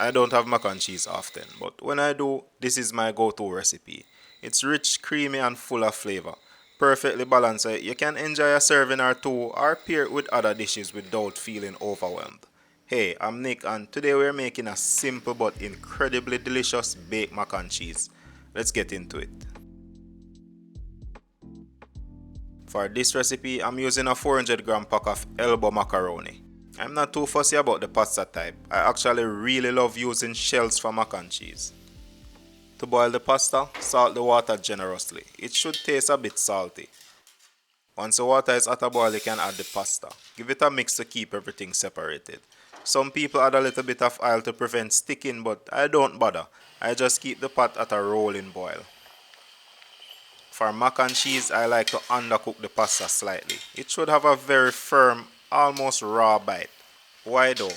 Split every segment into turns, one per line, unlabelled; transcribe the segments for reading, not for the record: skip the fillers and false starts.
I don't have mac and cheese often, but when I do, this is my go-to recipe. It's rich, creamy, and full of flavor. Perfectly balanced, so you can enjoy a serving or two or pair it with other dishes without feeling overwhelmed. Hey, I'm Nick, and today we're making a simple but incredibly delicious baked mac and cheese. Let's get into it. For this recipe, I'm using a 400-gram pack of elbow macaroni. I'm not too fussy about the pasta type. I actually really love using shells for mac and cheese. To boil the pasta, salt the water generously. It should taste a bit salty. Once the water is at a boil, you can add the pasta. Give it a mix to keep everything separated. Some people add a little bit of oil to prevent sticking, but I don't bother. I just keep the pot at a rolling boil. For mac and cheese, I like to undercook the pasta slightly. It should have a very firm, almost raw bite. Why though?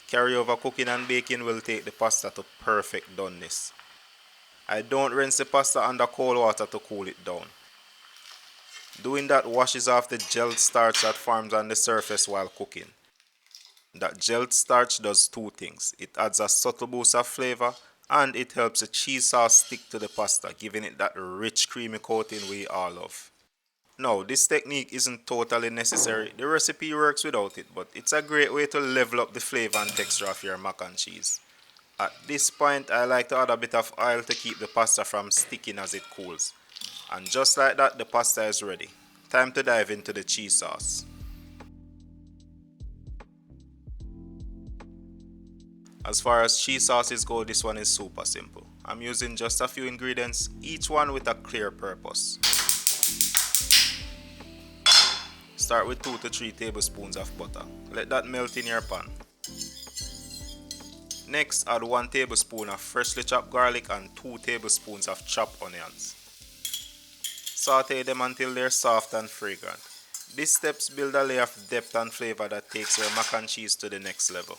Carry over cooking and baking will take the pasta to perfect doneness. I don't rinse the pasta under cold water to cool it down. Doing that washes off the gelled starch that forms on the surface while cooking. That gelled starch does two things. It adds a subtle boost of flavor and it helps the cheese sauce stick to the pasta, giving it that rich creamy coating we all love. Now, this technique isn't totally necessary. The recipe works without it, but it's a great way to level up the flavor and texture of your mac and cheese. At this point, I like to add a bit of oil to keep the pasta from sticking as it cools. And just like that, the pasta is ready. Time to dive into the cheese sauce. As far as cheese sauces go, this one is super simple. I'm using just a few ingredients, each one with a clear purpose. Start with 2 to 3 tablespoons of butter. Let that melt in your pan. Next, add 1 tablespoon of freshly chopped garlic and 2 tablespoons of chopped onions. Saute them until they're soft and fragrant. These steps build a layer of depth and flavor that takes your mac and cheese to the next level.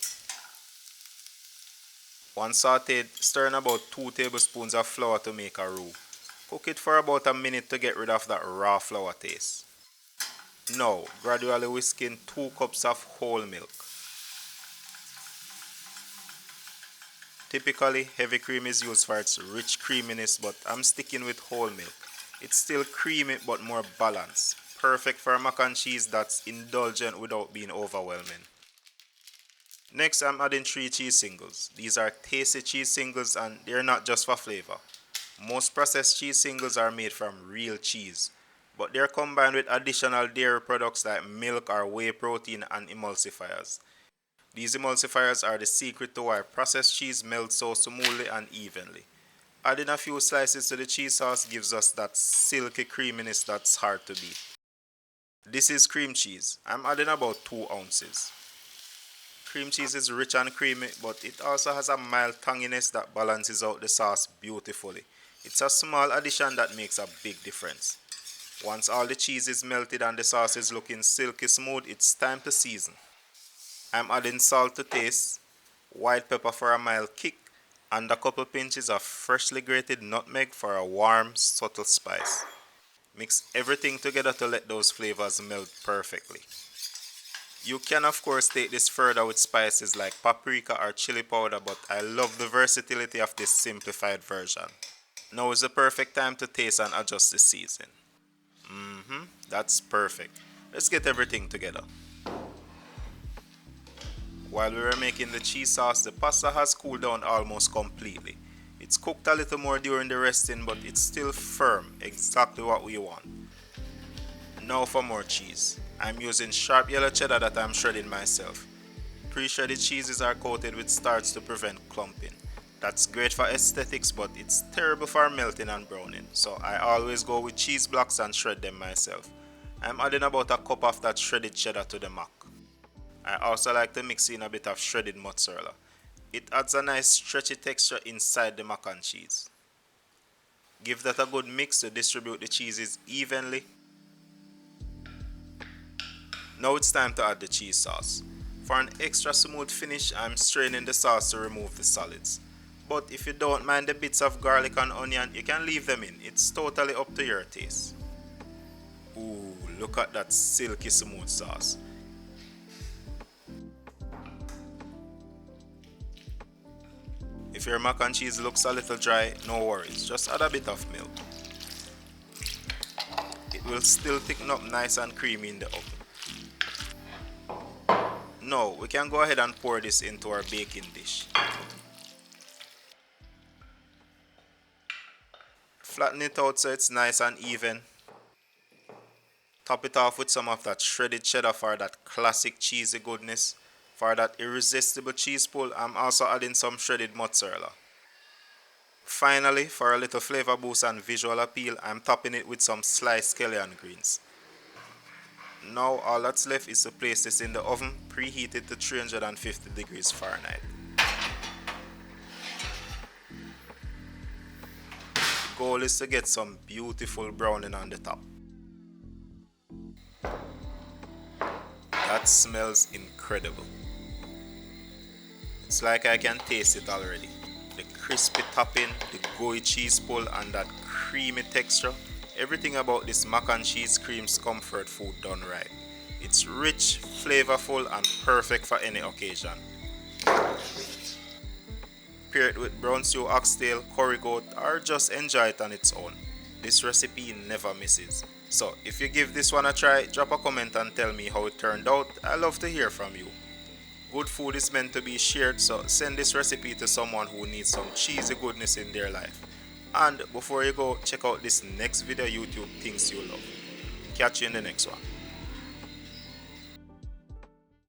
Once sauteed, stir in about 2 tablespoons of flour to make a roux. Cook it for about a minute to get rid of that raw flour taste. Now, gradually whisk in 2 cups of whole milk. Typically, heavy cream is used for its rich creaminess, but I'm sticking with whole milk. It's still creamy but more balanced. Perfect for mac and cheese that's indulgent without being overwhelming. Next, I'm adding 3 cheese singles. These are tasty cheese singles and they're not just for flavor. Most processed cheese singles are made from real cheese, but they're combined with additional dairy products like milk or whey protein and emulsifiers. These emulsifiers are the secret to why processed cheese melts so smoothly and evenly. Adding a few slices to the cheese sauce gives us that silky creaminess that's hard to beat. This is cream cheese. I'm adding about 2 ounces. Cream cheese is rich and creamy, but it also has a mild tanginess that balances out the sauce beautifully. It's a small addition that makes a big difference. Once all the cheese is melted and the sauce is looking silky smooth, it's time to season. I'm adding salt to taste, white pepper for a mild kick, and a couple pinches of freshly grated nutmeg for a warm, subtle spice. Mix everything together to let those flavors melt perfectly. You can of course take this further with spices like paprika or chili powder, but I love the versatility of this simplified version. Now is the perfect time to taste and adjust the season. That's perfect. Let's get everything together. While we were making the cheese sauce, the pasta has cooled down almost completely. It's cooked a little more during the resting, but it's still firm, exactly what we want. Now for more cheese. I'm using sharp yellow cheddar that I'm shredding myself. Pre-shredded cheeses are coated with starch to prevent clumping. That's great for aesthetics, but it's terrible for melting and browning, so I always go with cheese blocks and shred them myself. I'm adding about a cup of that shredded cheddar to the mac. I also like to mix in a bit of shredded mozzarella. It adds a nice stretchy texture inside the mac and cheese. Give that a good mix to distribute the cheeses evenly. Now it's time to add the cheese sauce. For an extra smooth finish, I'm straining the sauce to remove the solids. But if you don't mind the bits of garlic and onion, you can leave them in. It's totally up to your taste. Ooh, look at that silky smooth sauce. If your mac and cheese looks a little dry, no worries, just add a bit of milk. It will still thicken up nice and creamy in the oven. Now we can go ahead and pour this into our baking dish. Flatten it out so it's nice and even. Top it off with some of that shredded cheddar for that classic cheesy goodness. For that irresistible cheese pull, I'm also adding some shredded mozzarella. Finally, for a little flavor boost and visual appeal, I'm topping it with some sliced scallion greens. Now all that's left is to place this in the oven, preheated to 350 degrees Fahrenheit. The goal is to get some beautiful browning on the top. That smells incredible. It's like I can taste it already. The crispy topping, the gooey cheese pull and that creamy texture. Everything about this mac and cheese screams comfort food done right. It's rich, flavorful and perfect for any occasion. Pair it with brown stew oxtail, curry goat or just enjoy it on its own. This recipe never misses. So if you give this one a try, drop a comment and tell me how it turned out. I love to hear from you. Good food is meant to be shared, so send this recipe to someone who needs some cheesy goodness in their life. And before you go, check out this next video YouTube thinks you love. Catch you in the next one.